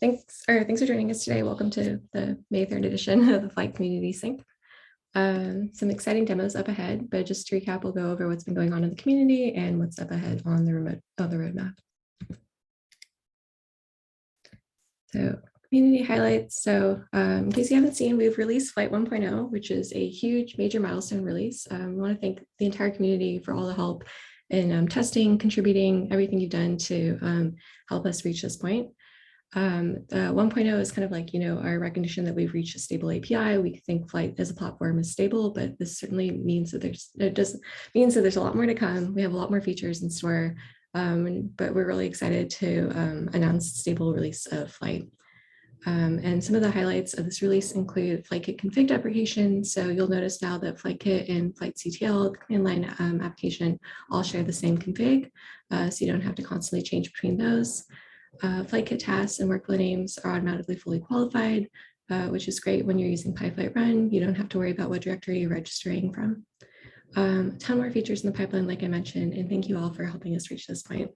Thanks for joining us today. Welcome to the May 3rd edition of the Flyte Community Sync. Some exciting demos up ahead, but just to recap, we'll go over what's been going on in the community and what's up ahead on the roadmap. So community highlights. So in case you haven't seen, we've released Flyte 1.0, which is a huge major milestone release. We want to thank the entire community for all the help in testing, contributing, everything you've done to help us reach this point. The 1.0 is kind of like, our recognition that we've reached a stable API. We think Flyte as a platform is stable, but this certainly means that there's a lot more to come. We have a lot more features in store, but we're really excited to announce stable release of Flyte. And some of the highlights of this release include FlyteKit config deprecation. So you'll notice now that FlyteKit and FlyteCTL, the command line application, all share the same config, so you don't have to constantly change between those. FlyteKit tasks and workflow names are automatically fully qualified, which is great when you're using PyFlyte run. You don't have to worry about what directory you're registering from. A ton more features in the pipeline, like I mentioned, and thank you all for helping us reach this point.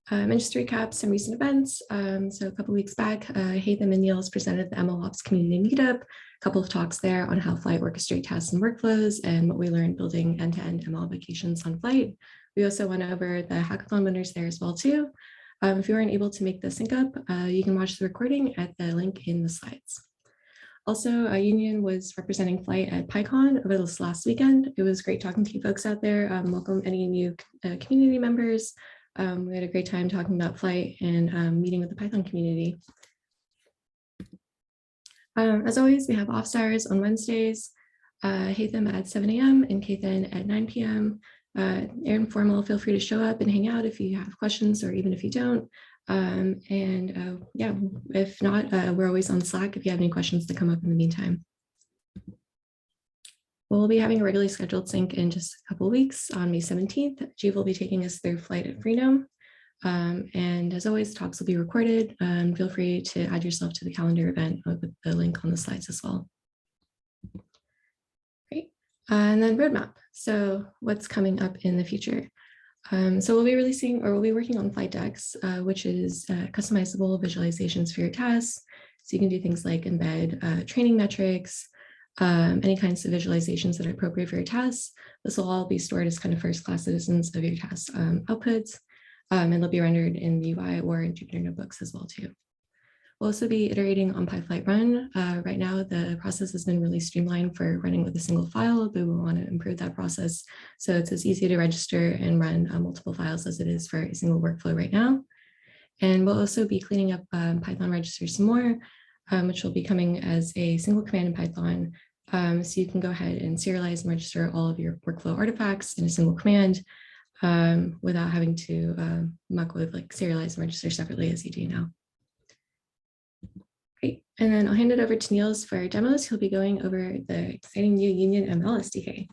And just to recap some recent events. So a couple weeks back, Hatham and Niels presented the MLOps community meetup, a couple of talks there on how Flyte orchestrate tasks and workflows and what we learned building end-to-end ML applications on Flyte. We also went over the hackathon winners there as well too. If you weren't able to make the sync up, you can watch the recording at the link in the slides. Also, Union was representing Flyte at PyCon over this last weekend. It was great talking to you folks out there. Welcome any new community members. We had a great time talking about Flyte and meeting with the Python community. As always, we have off stars on Wednesdays, Hatham at 7 a.m. and Kathan at 9 p.m. Informal, feel free to show up and hang out if you have questions or even if you don't. Yeah, if not, we're always on Slack if you have any questions that come up in the meantime. We'll be having a regularly scheduled sync in just a couple of weeks on May 17th. Jeev will be taking us through Flyte at Freenome. And as always, talks will be recorded. Feel free to add yourself to the calendar event with the link on the slides as well. Great. And then roadmap. So what's coming up in the future? So we'll be working on Flyte decks, which is customizable visualizations for your tasks. So you can do things like embed training metrics, any kinds of visualizations that are appropriate for your tasks. This will all be stored as kind of first-class citizens of your task outputs, and they'll be rendered in the UI or in Jupyter Notebooks as well too. We'll also be iterating on PyFlyte run. Right now, the process has been really streamlined for running with a single file, but we want to improve that process so it's as easy to register and run multiple files as it is for a single workflow right now. And we'll also be cleaning up Python registers some more, which will be coming as a single command in Python. So you can go ahead and serialize and register all of your workflow artifacts in a single command without having to muck with like serialize and register separately as you do now. Great. And then I'll hand it over to Niels for demos. He'll be going over the exciting new Union ML SDK.